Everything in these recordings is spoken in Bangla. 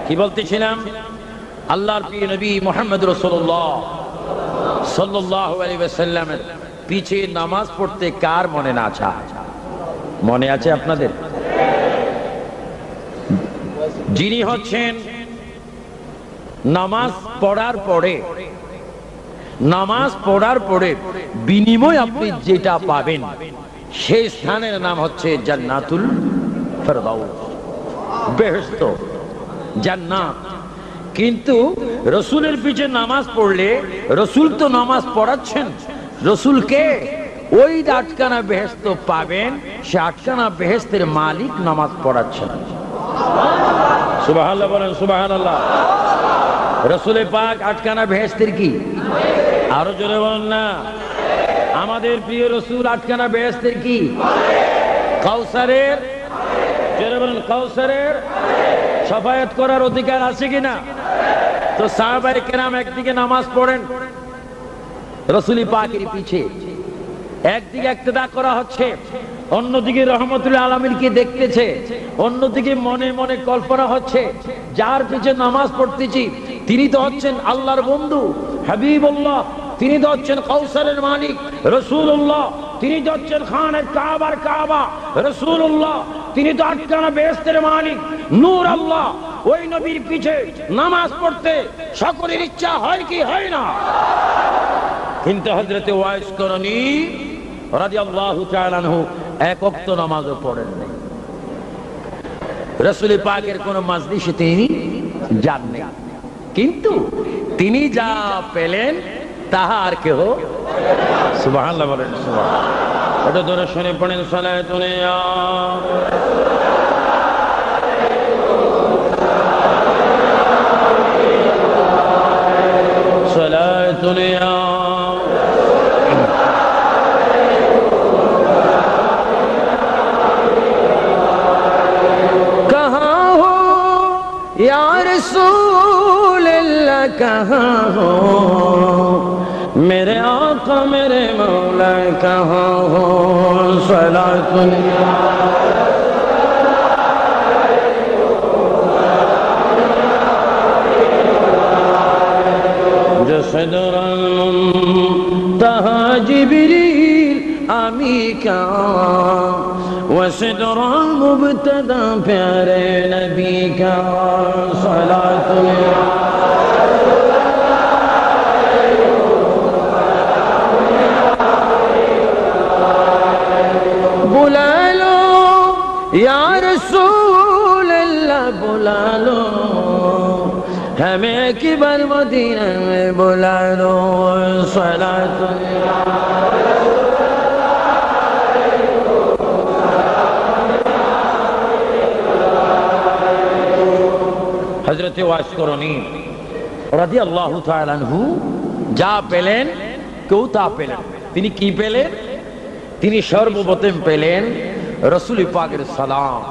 কি বলতেছিলাম? আল্লাহর প্রিয় নবী মুহাম্মদ রাসূলুল্লাহ সাল্লাল্লাহু আলাইহি ওয়াসাল্লামের পিছে নামাজ পড়তে কার মনে না চায়? মনে আছে আপনাদের? যিনি হচ্ছেন নামাজ পড়ার পরে বিনিময় আপনি যেটা পাবেন সেই স্থানের নাম হচ্ছে জান্নাতুল ফেরদাউস, বেহেশত, জান্নাত। কিন্তু রসুলের পিছে নামাজ পড়লে, রসুল তো নামাজ পড়াচ্ছেন, রসুলকে ওই 8খানা বেহেশত পাবেন, সে 8খানা বেহেশতের মালিক নামাজ পড়াচ্ছেন। সুবহানাল্লাহ বলেন, সুবহানাল্লাহ। রসুলের পাক 8খানা বেহেশতের কি? আরো জোরে বলেন না। আমাদের প্রিয় রসুল 8খানা বেহেশতের কি? কাউসারের, জোরে বলেন, কাউসারের শাফায়াত করার অধিকার আছে কিনা? তো সাহাবায়ে কেরাম একদিকে নামাজ পড়েন রসুল পাকের পিছে, একদিকে ইক্তেদা করা হচ্ছে, অন্যদিকে রহমতুল আলামিনকে দেখতেছে, অন্যদিকে মনে মনে কল্পনা হচ্ছে যার পিছে নামাজ পড়তেছি তিনি তো হচ্ছেন আল্লাহর বন্ধু হাবিবুল্লাহ, তিনি তো হচ্ছেন কাউসারের মালিক রাসূলুল্লাহ, তিনি তো হচ্ছেন খানের কাবার কাবা রাসূলুল্লাহ, তিনি তো 8খানা বেহেশতের মালিক নূর আল্লাহ। ওই নবীর পিছে নামাজ পড়তে সকলের ইচ্ছা হয় কি হয় না? কিন্তু হযরতে ওয়াইস করণী রাদিয়াল্লাহু তাআলা আনহু এক ওয়াক্ত নামাজও পড়েন নাই। রাসূল পাকের কোন মাজলিসে তিনি যান নাই, কিন্তু তিনি যা পেলেন তাহা আর কেহ। সুবহানাল্লাহ বলেন, সুবহানাল্লাহ। এটা ধরে শুনে পড়েন সালাতুন ইয়া সালাতুন ইয়া या रसूल अल्लाह कहाँ हो, मेरे आका मेरे मौला कहाँ हो, सलातुन जसदरल मुंतहा जिब्रील आमीका वसदरल मुबतदा प्यारे नबी का, सलातुन बुला लो या रसूल अल्लाह, बुला लो हमें किबर मदीना में, बुला लो सलातुन হযরতে ওয়াইস করণী রাদিয়াল্লাহু তাআলা আনহু যা পেলেন কেউ তা পেলেন। তিনি কি পেলেন? তিনি সর্বপ্রথম পেলেন রাসূল পাকের সালাম।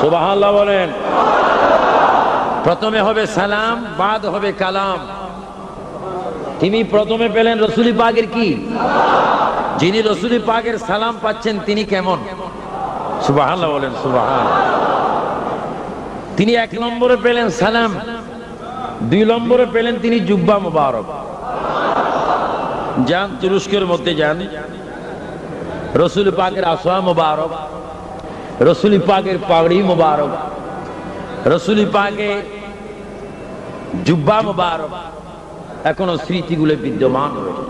সুবহানাল্লাহ বলেন। প্রথমে হবে সালাম, বাদ হবে কালাম। তিনি প্রথমে পেলেন রাসূল পাকের কি? যিনি রাসূল পাকের সালাম পাচ্ছেন তিনি কেমন? সুবহানাল্লাহ বলেন, সুবহানাল্লাহ। তিনি 1 নম্বরে পেলেন সালাম, 2 নম্বরে পেলেন তিনি জুব্বা মুবারক। যান তুরস্কের মধ্যে যান, রাসূল পাকের আসওয়া মুবারক, রাসূল পাকের পাগড়ি মুবারক, রাসূল পাকের জুব্বা মুবারক এখনো স্মৃতিগুলো বিদ্যমান রয়েছে।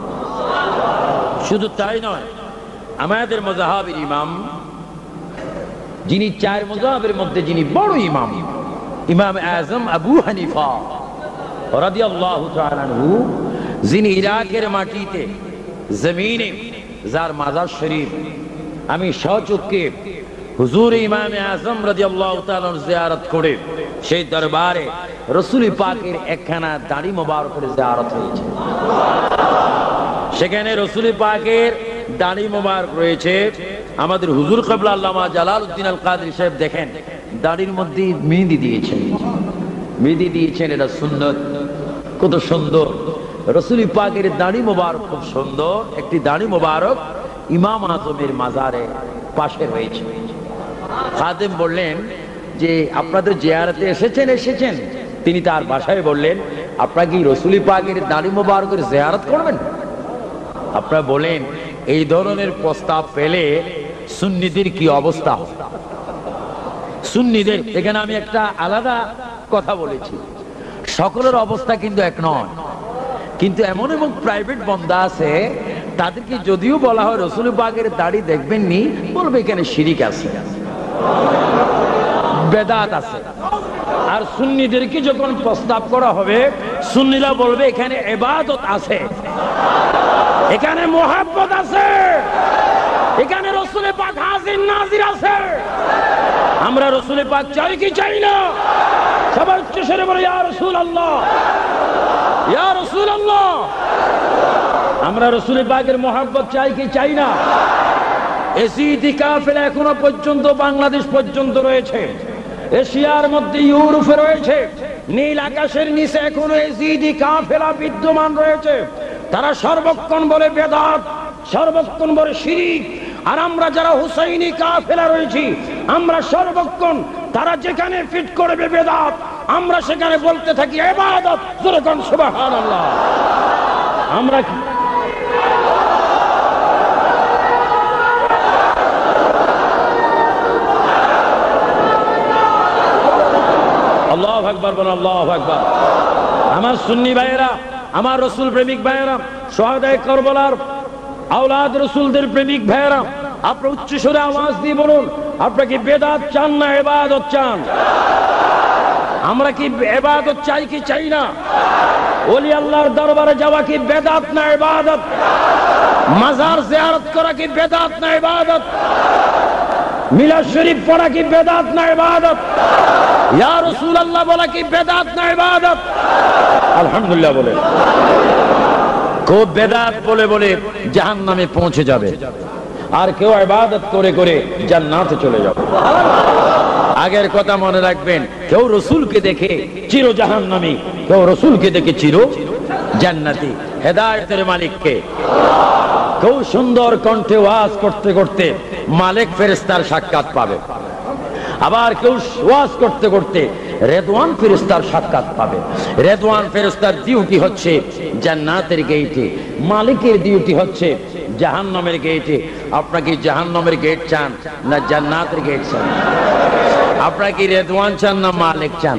শুধু তাই নয়, আমাদের মাযহাবের ইমাম, যিনি 4 মাযহাবের মধ্যে যিনি বড় ইমাম, ইমাম আযম আবু হানিফা রাদিয়াল্লাহু তাআলা আনহু, যিনি ইরাকের মাটিতে জমিনে যার মাজার শরীফ আমি স্বচক্ষে হুজুর ইমাম আযম রাদিয়াল্লাহু তাআলা জিয়ারত করে সেই দরবারে রাসূল পাকের একখানা দাড়ি মোবারকের জিয়ারত হয়েছে। সেখানে রাসূল পাকের দাড়ি মোবারক রয়েছে। আমাদের হুজুর কিবলা আল্লামা জালালউদ্দিন আল কাদরি সাহেব দেখেন দাড়ির মধ্যে মেহেদি দিয়েছেন, মেহেদি দিয়েছেন, এটা সুন্নত। কত সুন্দর রাসূল পাকের দাড়ি মোবারক, খুব সুন্দর একটি দাড়ি মোবারক ইমাম আযমের মাজারে পাশে রয়েছে। খাদেম বললেন যে আপনাদের জিয়ারতে এসেছেন। তিনি তার ভাষায় বললেন, আপনারা কি রাসূল পাকের দাড়ি মোবারকের জিয়ারত করবেন? আপনারা বলেন এই ধরনের প্রস্তাব পেলে সুন্নিদের কি অবস্থা হবে? সুন্নিদের এখানে আমি একটা আলাদা কথা বলেছি, সকলের অবস্থা কিন্তু এক নয়, কিন্তু এমন এবং প্রাইভেট বান্দা আছে তাদেরকে যদিও বলা হয় রাসূল পাকের দাড়ি দেখবেন নি, বলবে এখানে শিরিক আছে, বেদাত আছে। আর সুন্নিদেরকে যখন প্রস্তাব করা হবে, সুন্নিরা বলবে এখানে ইবাদত আছে, এখানে মুহাব্বত আছে, এখানে রাসূল পাক হাজির নাজির আছে। আমরা রাসূল পাক চাই কি চাই না? সবার উচ্চ স্বরে বলে ইয়া রাসূলুল্লাহ, ইয়া রাসূলুল্লাহ। আমরা রাসূল পাকের মুহাব্বত চাই কি চাই না? এসিডি কাফেলা এখনো পর্যন্ত বাংলাদেশ পর্যন্ত রয়েছে, এশিয়ার মধ্যে ইউরোপে রয়েছে, নীল আকাশের নিচে এখনো এসিডি কাফেলা বিদ্যমান রয়েছে। তারা সর্বক্ষণ বলে বেদাত, সর্বক্ষণ বলে শিরিক। আর আমরা যারা হুসাইনি কাফেলা রয়েছি, আমরা সর্বক্ষণ তারা যেখানে ফিট করবে বেদাত, আমরা সেখানে বলতে থাকি ইবাদত। যেরকম সুবহানাল্লাহ। আমরা আল্লাহু আকবার বলেন, আল্লাহু আকবার। আমার সুন্নি ভাইয়েরা, আমার রাসূল প্রেমিক ভাইয়েরা, শহাদায়ে কারবালার আওলাদ রাসূলদের প্রেমিক ভাইয়েরা, আপনারা উচ্চ স্বরে আওয়াজ দিয়ে বলুন, আপনারা কি বেদাত চান না ইবাদত চান? আমরা কি ইবাদত চাই কি চাই না? ওলি আল্লাহর দরবারে যাওয়া কি বেদাত না ইবাদত? মাজার জিয়ারত করা কি বেদাত না ইবাদত? মিলাদ শরীফ পড়া কি বেদাত না ইবাদত? ইয়া রাসূলুল্লাহ বলা কি বেদাত না ইবাদত? আলহামদুলিল্লাহ বলে। খুব বেদাত বলে বলে জাহান্নামে পৌঁছে যাবে, আর কেউ ইবাদত করে করে জান্নাতে চলে যাবে। আগের কথা মনে রাখবেন, কেউ রাসূলকে দেখে চির জাহান্নামী, কেউ রাসূলকে দেখে চির জান্নাতি। হেদায়েতের মালিককে কেউ সুন্দর কণ্ঠে ওয়াজ করতে করতে মালিক ফেরেশতার সাক্ষাৎ পাবে, আবার কেউ ওয়াজ করতে করতে রেদওয়ান ফেরেশতার সাক্ষাৎ পাবে। রেদওয়ান ফেরেশতার ডিউটি হচ্ছে জান্নাতের গেটে, মালিকের ডিউটি হচ্ছে জাহান্নামের গেটে। আপনারা কি জাহান্নামের গেট চান না জান্নাতের গেট চান? আপনারা কি রেদওয়ান চান না মালিক চান?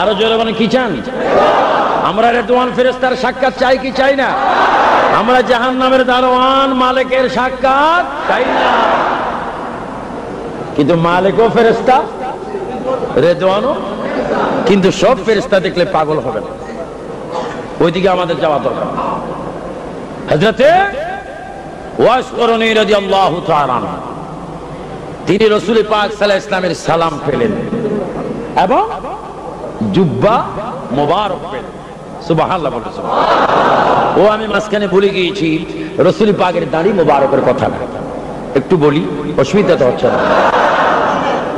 আরো জোরে বলেন, কি চান? আমরা রেদওয়ান ফেরেশতার সাক্ষাৎ চাই কি চাই না? আমরা জাহান্নামের দারোয়ান মালিকের সাক্ষাৎ চাই না। কিন্তু মালিকও ফেরেশতা, রেদওয়ানও, কিন্তু সব ফেরেশতা দেখলে পাগল হবে না, ওইদিকে আমাদের যাওয়া দরকার। হযরতে ওয়াস করনী রাদিয়াল্লাহু তাআলা তিনি রাসূল পাক সাল্লাল্লাহু আলাইহি ওয়াসাল্লামের সালাম পেলেন এবং জুব্বা মোবারক পেলেন। সুবহানাল্লাহ বলতে ও আমি মাঝখানে ভুলে গিয়েছি রাসূল পাকের দাড়ি মোবারকের কথা, একটু বলি, অসুবিধা তো হচ্ছে না।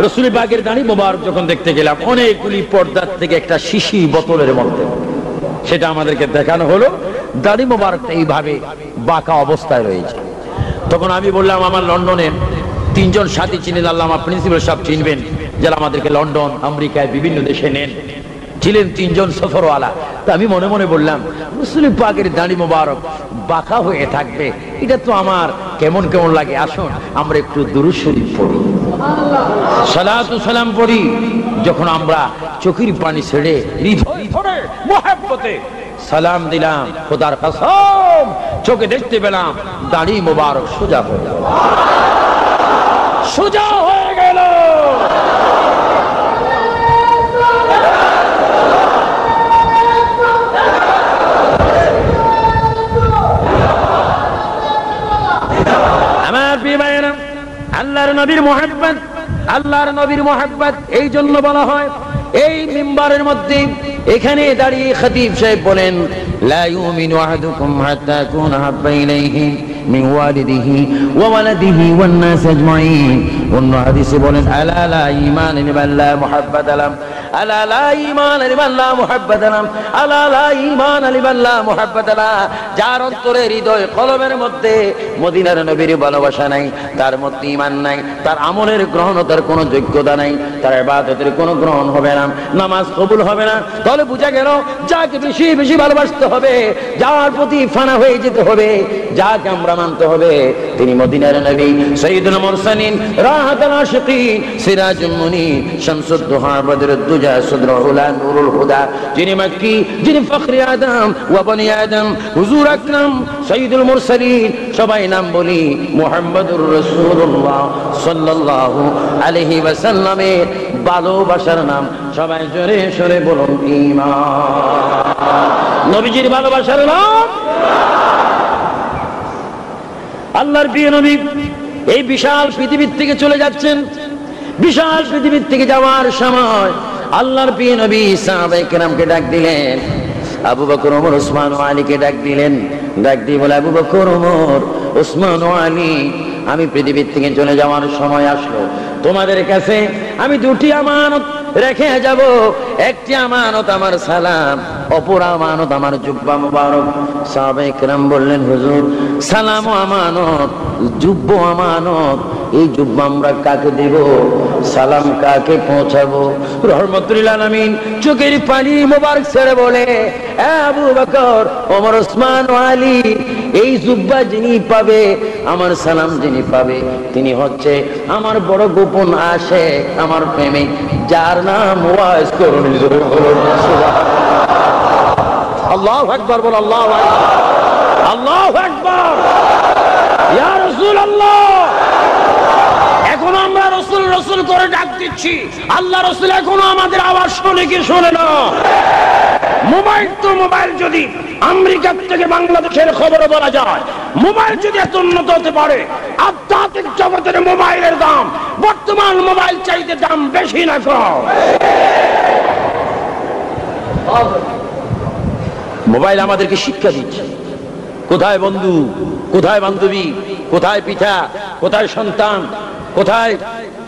রাসূল পাকের দাড়ি মোবারক যখন দেখতে গেলাম, অনেকগুলি পর্দার থেকে একটা শিশি বোতলের মধ্যে সেটা আমাদেরকে দেখানো হলো, দাড়ি মোবারকটা এইভাবে বাঁকা অবস্থায় রয়েছে। তখন আমি বললাম, আমার লন্ডনে তিনজন সাথী চিনেন, আল্লামা প্রিন্সিপাল সাহেব চিনবেন, যারা আমাদেরকে লন্ডন আমেরিকায় বিভিন্ন দেশে নেন, ছিলেন তিনজন সফরওয়ালা। তা আমি মনে মনে বললাম, রাসূল পাকের দাড়ি মোবারক বাঁকা হয়ে থাকবে, এটা তো আমার কেমন কেমন লাগে। আসুন আমরা একটু দুরূদ শরীফ পড়ি, সালাতু সালাম পড়ি। যখন আমরা চোখের পানি ছেড়ে হৃদয় ভরে মুহাব্বতে সালাম দিলাম, খোদার কসম চোখে দেখতে পেলাম দাড়ি মোবারক সোজা হয়ে গেল, সোজা হয়ে গেল। আমার প্রিয় ভাইয়েরা, আল্লাহর নবীর মুহাব্বত, আল্লাহর নবীর মুহাব্বত এই জন্য বলা হয়, এই মিম্বারের মধ্যে এখানে দাঁড়িয়ে খতিব সাহেব বলেন, লা ইউমিনু আহাদুকুম হাত্তা ইয়াকুনা হাব্বা ইলাইহি মিন ওয়ালিদিহি ওয়া ওয়ালাদিহি ওয়ান নাস আজমাইন। অন্য হাদিসে বলেন, আলা লা ঈমান লিমান লা মুহাব্বাত লাম, আলা লা ঈমান লিমান লা মুহাব্বাত লাম, আলা লা ঈমান লিমান লা মুহাব্বাত লা। যার অন্তরে হৃদয় কলবের মধ্যে মদিনার নবীর ভালোবাসা নাই, তার মধ্যে ঈমান নাই, তার আমলের গ্রহণতার কোনো যোগ্যতা নাই, তার ইবাদতের কোনো গ্রহণ হবে না, নামাজ কবুল হবে না। তাহলে বোঝা গেল যাকে বেশি বেশি ভালোবাসতে হবে, যার প্রতি ফানা হয়ে যেতে হবে, যাকে আমরা মানতে হবে, তিনি মদিনার নবী, সাইয়্যিদুল মুরসালিন, রাহাতুল আশিকিন, সিরাজুল মুনির, শামসুদ দুহা, বদরুদ দুজা, সদরুল উলা, নূরুল হুদা, যিনি মক্কি, যিনি ফখরে আদম ওয়া বনি আদম, হুজুর আকরাম সাইয়্যিদুল মুরসালিন, সবাই নাম বলি মুহাম্মদুর রাসূলুল্লাহ সাল্লাল্লাহু আলাইহি ওয়াসাল্লামের ভালোবাসার নাম সবাই জোরে সরে বলুন ঈমান। নবীজির ভালোবাসার নাম আল্লাহর প্রিয় নবী এই বিশাল পৃথিবীর থেকে চলে যাচ্ছেন। বিশাল পৃথিবীর থেকে যাওয়ার সময় আল্লাহর প্রিয় নবী সাহাবায়ে কেরামকে ডাক দিলেন, আবু বকর, ওমর, ওসমান ও আলীকে ডাক দিলেন। ডাক দিয়ে বলে, আবু বকর, ওমর, ওসমান ও আলী, আমি পৃথিবীর থেকে চলে যাওয়ার সময় আসলো, তোমাদের কাছে আমি দুটি আমানত রেখে যাব। একটি আমানত আমার সালাম, অপর আমানত আমার জুব্বা মুবারক। সাহাবায়ে কেরাম বললেন, হুজুর, সালাম ও আমানত, জুব্বা আমানত, এই জুব্বা আমরা কাকে দেব, সালাম কাকে পৌঁছাবো? রহমতুল আলামিন চোখের পানি মোবারক ছেড়ে বলে, আবু বকর, ওমর, ওসমান ও আলী, এই জুব্বা যিনি পাবে, আমার সালাম যিনি পাবে, তিনি হচ্ছে আমার বড় গোপন আশিক, আমার প্রেমিক, যার নাম ওয়াইস করুন। আল্লাহু আকবার, বল আল্লাহু আকবার, আল্লাহু আকবার। ইয়া রাসূলুল্লাহ, এখন আমরা রাসূল রাসূল করে ডাক দিচ্ছি, আল্লাহ রাসূল এখনো আমাদের আওয়াজ শোনে কি শোনে না? মোবাইল তো মোবাইল, যদি আমেরিকা থেকে বাংলাদেশের খবর বলা যায়, মোবাইল যদি এত উন্নত হতে পারে, আধ্যাত্মিক জগতের মোবাইলের দাম বর্তমান মোবাইল চাইতে দাম বেশি না কম? মোবাইল আমাদেরকে শিক্ষা দিচ্ছে, কোথায় বন্ধু, কোথায় বান্ধবী, কোথায় পিতা, কোথায় সন্তান, কোথায়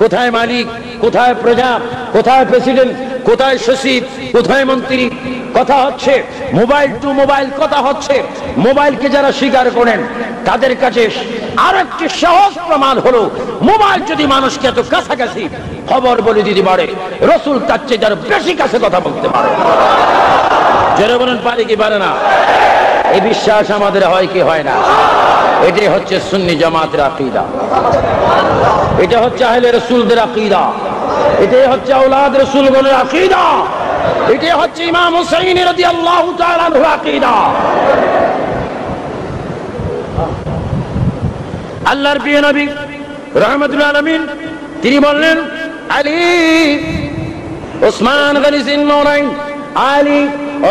কোথায় মালিক, কোথায় প্রজা, কোথায় প্রেসিডেন্ট, কোথায় সচিব, কোথায় মন্ত্রী, কথা হচ্ছে মোবাইল টু মোবাইল। কথা হচ্ছে মোবাইলকে যারা স্বীকার করেন তাদের কাছে আর একটি সহজ প্রমাণ হলো, মোবাইল যদি মানুষকে এত কাছাকাছি খবর বলে দিতে পারে, রাসূল তার চেয়ে যারা বেশি কাছে কথা বলতে পারে। যারা বলেন পারে কি পারে না? এই বিশ্বাস আমাদের হয় কি হয় না? এটাই হচ্ছে সুন্নি জামাতের আকীদা, এটা হচ্ছে আহলে রাসূলদের আকীদা, এটাই হচ্ছে আওলাদ রাসূলগণের আকীদা, এটাই হচ্ছে ইমাম হুসাইন রাদিয়াল্লাহু তাআলা আনহুর আকীদা। আল্লাহর প্রিয় নবী রাহমাতুল আলামিন তিনি বললেন, আলী, ওসমান গনি জিন্নুরাইন, আলী,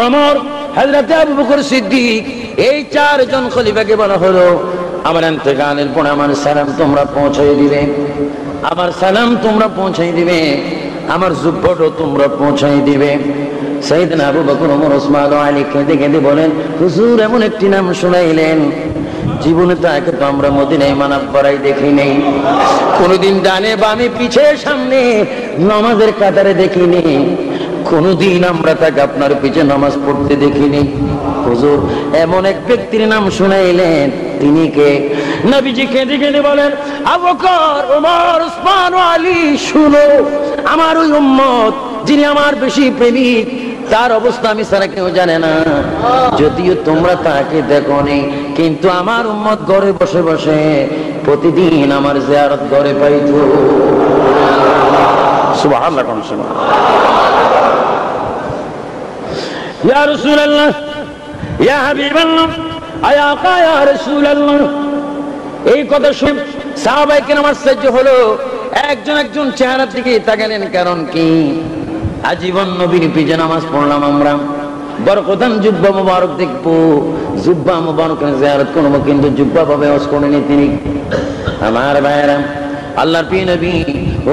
ওমর, হযরত আবু বকর সিদ্দিক, এই চারজন খলিফাকে বলা হলো, আমার ইন্তেকালের পর আমার সালাম তোমরা পৌঁছাই দিবে, আমার সালাম তোমরা পৌঁছাই দিবে, আমার জুব্বাটাও তোমরা পৌঁছাই দিবে। সাইয়েদনা আবু বকর, ওমর, ওসমান ও আলী কেঁদে কেঁদে বলেন, হুজুর, এমন একটি নাম শুনাইলেন, জীবনে তো একে তো আমরা মদিনায় মানাব পড়াই দেখি নেই, কোনদিন ডানে বামে পিছে সামনে নামাজের কাতারে দেখিনি, কোনদিন আমরা তাকে আপনার পিছে নামাজ পড়তে দেখিনি। হুজুর, এমন এক ব্যক্তির নাম শুনাইলেন, তিনি কে? নবীজি কেঁদে কেঁদে বলেন, আবু বকর, ওমর, ওসমান ও আলী, শুনো, আমার ওই উম্মত যিনি আমার বেশি প্রেমিক, তার অবস্থা আমি ছাড়া কেউ জানে না, যদিও তোমরা তাকে দেখোনি, কিন্তু আমার উম্মত ঘরে বসে বসে প্রতিদিন আমার জিয়ারত ঘরে পাইতো। সুবহানাল্লাহ, ইয়া রাসূলুল্লাহ, ইয়া হাবিবাল্লাহ, আয়া আকা, ইয়া রাসূলুল্লাহ। এই কথা শুনে সাহাবায়ে কেরাম আশ্চর্য হলো, একজন একজন চেহারার দিকে তাকালেন। কারণ কি? আজীবন নবীর পিছে নামাজ পড়লাম আমরা, বরকতান জুব্বা মুবারক দেখবো, জুব্বা মুবারকের জিয়ারত করবো, কিন্তু জুব্বা ভাবে ওয়াজ করেনি তিনি। আমার ভাইয়েরা, আল্লাহর প্রিয় নবী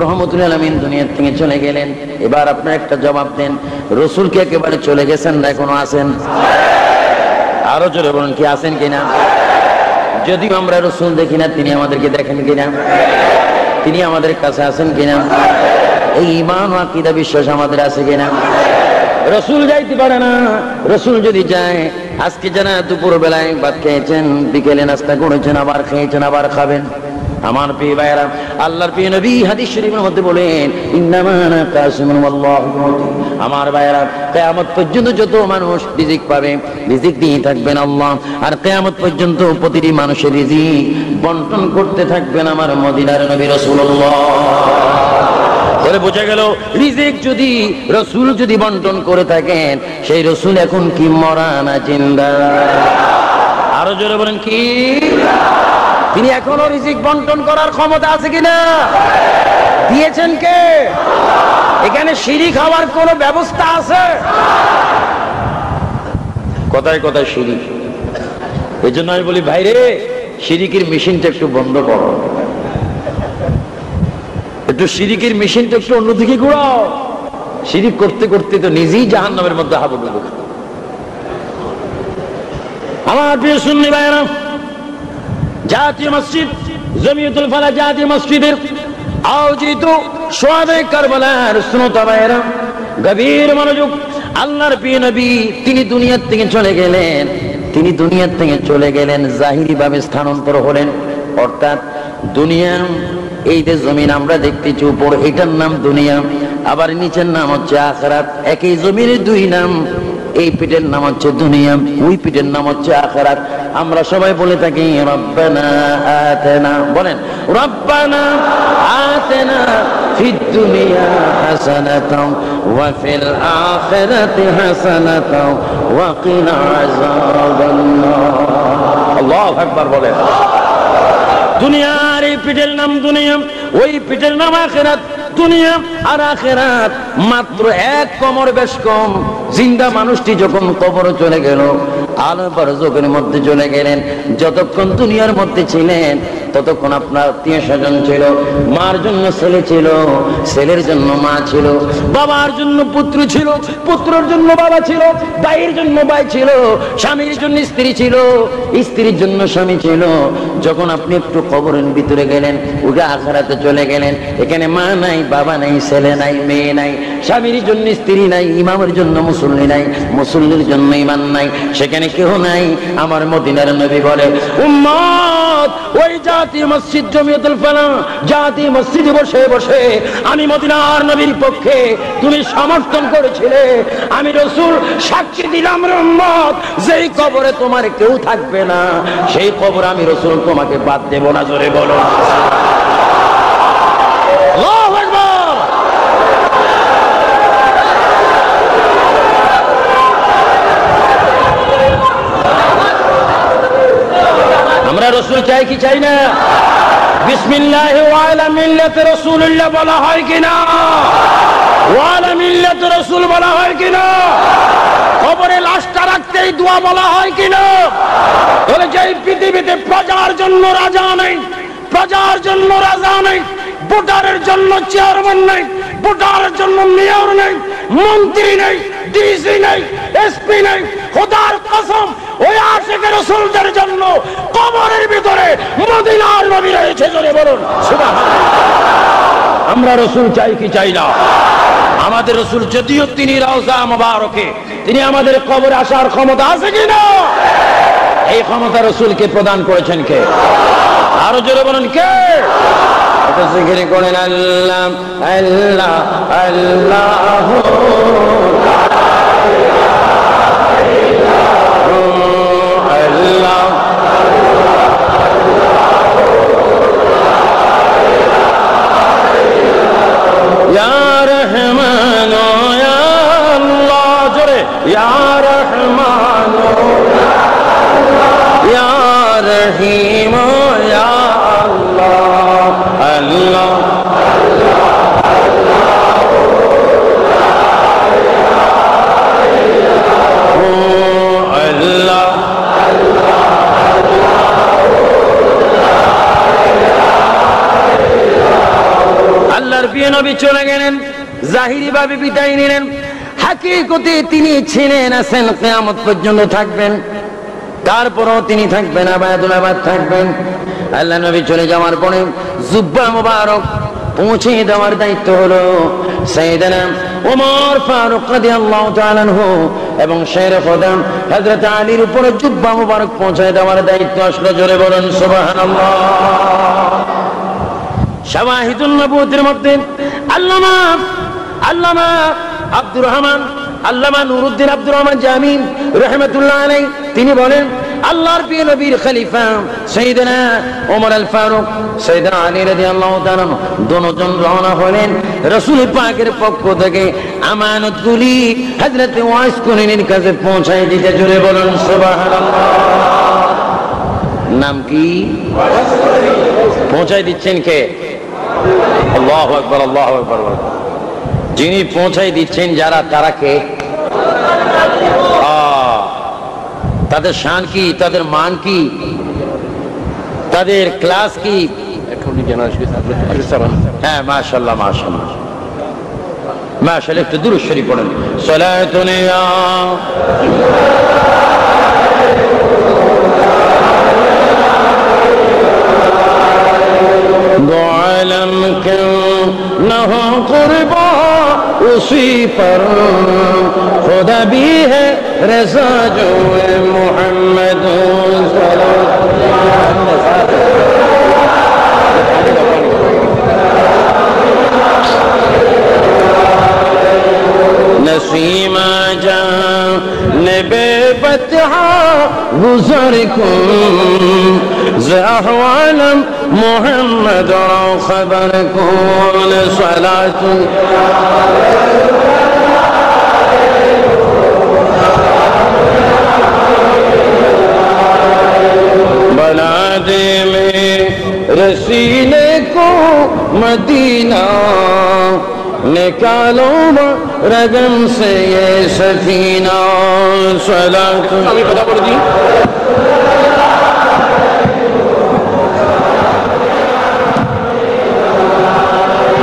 রাহমাতুল আলামিন দুনিয়া থেকে চলে গেলেন। এবার আপনারা একটা জবাব দেন, রাসূল কি একেবারে চলে গেছেন না এখনো আছেন? আরো জোরে বলুন, কি আছেন কিনা? যদিও আমরা রাসূল দেখি না, তিনি আমাদেরকে দেখেন কিনা? তিনি আমাদের কাছে আছেন কিনা? এই ঈমান ও আকীদা বিশ্বাস আমাদের আছে কিনা? রসুল যাইতে পারে না। রসুল যদি যায়, আজকে যারা দুপুর বেলায় ভাত খেয়েছেন, বিকেলে নাস্তা করেছেন, আবার খেয়েছেন, আবার খাবেন। আমার প্রিয় ভাইরা, আল্লাহর প্রিয় নবী হাদিস শরীফের মধ্যে বলেন, ইন্নামা আনা কাসিমুন ওয়াল্লাহু মুতি। আমার ভাইরা, কিয়ামত পর্যন্ত যত মানুষ রিজিক পাবে, রিজিক দিয়ে থাকবেন আল্লাহ। আর কিয়ামত পর্যন্ত প্রতিটি মানুষের রিজিক বন্টন করতে থাকবেন আমার মদিনার নবী রাসূলুল্লাহ। তাহলে বোঝা গেল, রিজিক যদি রাসূল যদি বন্টন করে থাকেন, সেই রাসূল এখন কি মরা না জিন্দা? আরো জোরে বলেন কি? তিনি এখনো রিজিক বন্টন করার ক্ষমতা আছে কিনা? দিয়েছেন কে? এখানে শিরিক হওয়ার কোন ব্যবস্থা আছে? কথায় কথায় শিরিক। এই জন্য আমি বলি, ভাইরে, শিরিকের মেশিনটা একটু বন্ধ করো, একটু শিরিকের মেশিনটা একটু অন্যদিকে ঘোরাও। শিরিক করতে করতে তো নিজেই জাহান্নামের মধ্যে হাবুডুবু। আমার প্রিয় সুন্নি ভাইরা, জাতীয় মসজিদ জমিয়তুল ফালাহ জাতীয় মসজিদের আয়োজিত সোহাবে কারবালার শ্রোতা ভাইরা, গভীর মনোযোগ। আল্লাহর প্রিয় নবী তিনি দুনিয়ার থেকে চলে গেলেন। তিনি দুনিয়ার থেকে চলে গেলেন, জাহিরি ভাবে স্থানান্তর হলেন। অর্থাৎ দুনিয়া, এই যে জমিন আমরা দেখতেছি উপর, এটার নাম দুনিয়া, আবার নিচের নাম হচ্ছে আখিরাত। একই জমিনের দুই নাম। এই পিঠের নাম হচ্ছে দুনিয়া, ওই পিঠের নাম হচ্ছে আখিরাত। আমরা সবাই বলে থাকি রব্বানা আতিনা, বলেন রব্বানা আতিনা ফিদ দুনিয়া হাসানাতাও ওয়া ফিল আখিরাতি হাসানাতাও ওয়া কিনা আযাবান্নার। আল্লাহু আকবার বলেন। দুনিয়ার এই পিঠের নাম দুনিয়া, ওই পিঠের নাম আখিরাত। দুনিয়া আর আখিরাত মাত্র এক কোমর বেশ কম। জিন্দা মানুষটি যখন কবরে চলে গেল, আলো বারজকের মধ্যে চলে গেলেন, যতক্ষণ দুনিয়ার মধ্যে ছিলেন ততক্ষণ আপনার আত্মীয় স্বজন ছিল। মার জন্য ছেলে ছিল, ছেলের জন্য মা ছিল, বাবার জন্য পুত্র ছিল, পুত্রের জন্য বাবা ছিল, ভাইয়ের জন্য ভাই ছিল, স্বামীর জন্য স্ত্রী ছিল, স্ত্রীর জন্য স্বামী ছিল। যখন আপনি একটু কবরের ভিতরে গেলেন, ওটা আখিরাতে চলে গেলেন, এখানে মা নাই, বাবা নাই, ছেলে নাই, মেয়ে নাই, স্বামীর জন্য স্ত্রী নাই, ইমামের জন্য মুসল্লি নাই, মুসল্লির জন্য ইমান নাই, সেখানে কেউ নাই। আমার মদিনার নবী বলে, উম্মত, ওই জাতীয় মসজিদ জমিয়তুল ফালাহ জাতীয় মসজিদে বসে বসে আমি মদিনার নবীর পক্ষে তুমি সমর্থন করেছিলে। আমি রাসূল সাক্ষী দিলাম রে উম্মত, যেই কবরে তোমার কেউ থাকবে না, সেই কবরে আমি রাসূল তোমাকে বাদ দেব না। জোরে বলো আল্লাহু আকবার। আমরা রাসূল চাই কি চাই না? বিসমিল্লাহ ওয়া আলা মিল্লাতি রাসূলিল্লাহ বলা হয় কিনা? ওয়া আলা মিল্লাতি রাসূল বলা হয় কিনা? কবরে লাশটা রাখতেই দোয়া বলা হয় কিনা? তাহলে যেই পৃথিবীতে প্রজার জন্য রাজা নেই, প্রজার জন্য রাজা নেই, ভোটারের জন্য চেয়ারম্যান নেই, ভোটারের জন্য মেয়র নেই, মন্ত্রী নেই, ডিসি নেই, এসপি নেই, খোদার কসম ওই আশিকে রাসূলদের জন্য কবরের ভিতরে মদিনার নবী রয়েছে। জোরে বলুন সুবহানাল্লাহ। আমরা রাসূল চাই কি চাই না? আমাদের রাসূল যদিও তিনি রওজা মুবারকে, তিনি আমাদের কবরে আসার ক্ষমতা আছে কিনা? এই ক্ষমতা রাসূলকে প্রদান করেছেন কে? আরো জোরে বলুন কে? এটা জিকির করেন আল্লাহ আল্লাহ আল্লাহ নবী চলে গেলেন, জাহিরি ভাবে বিদায় নিলেন। হাকিকতে তিনি ছিলেন, আছেন, কিয়ামত পর্যন্ত থাকবেন। তারপরও তিনি থাকবেন, আবাদুল আবাদ থাকবেন। আল্লাহ নবী চলে যাওয়ার পরে জুব্বা মুবারক পৌঁছে দেওয়ার দায়িত্ব হলো সাইয়েদনা ওমর ফারুক রাদিয়াল্লাহু তাআলা আনহু এবং শের খোদা হযরত আলীর উপরে জুব্বা মুবারক পৌঁছে দেওয়ার দায়িত্ব আসলো। জোরে বলুন সুবহানাল্লাহ। শাওয়াহিদুন নবুয়তের মধ্যে আল্লামা আব্দুর রহমান, আল্লামা নুরুদ্দিন আব্দুর রহমান জামি রাহমাতুল্লাহ আলাইহি তিনি বলেন, আল্লাহর প্রিয় নবীর খলিফা সাইয়েদনা ওমর আল ফারুক, সাইয়েদনা আলী রাদিয়াল্লাহু তাআলা দুজন রওনা হলেন রাসূল পাকের পক্ষ থেকে আমানতগুলি হযরত ওয়াইস কুরনির কাছে পৌঁছায় দিতে। জোরে বলুন সুবহানাল্লাহ। নাম কি? পৌঁছায় দিচ্ছেন কে? আল্লাহু আকবার, আল্লাহু আকবার। যিনি পৌঁছায় দিচ্ছেন যারা, তারা কে? তাদের শান কি, তাদের মান কি, তাদের ক্লাস কি? হ্যাঁ মাশাআল্লাহ, মাশাআল্লাহ, মাশাআল্লাহ। একটু দুরূদ শরীফ পড়েন। সালাতুন ইয়া दो आलम क्यों न हो कुर्बा उसी पर खुदा भी है रज़ा जो मोहम्मद नसीमा जाने बेबतहा गुजर को ज़हवालम मोहम्मद और खबर कौन सलातु बना दे में रसीले को मदीना निकालो रगम से ये सफीना सलातु। আমি কথা বলে দিই।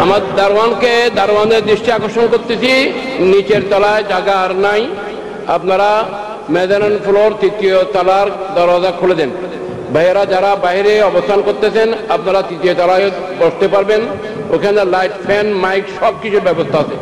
আমার দারওয়ানের দৃষ্টি আকর্ষণ করতেছি, নিচের তলায় জায়গা আর নাই। আপনারা মেজানান ফ্লোর 3য় তলার দরজা খুলে দেন। ভাইয়েরা যারা বাইরে অবস্থান করতেছেন আপনারা 3য় তলায় বসতে পারবেন। ওখানে লাইট, ফ্যান, মাইক সব কিছুর ব্যবস্থা আছে।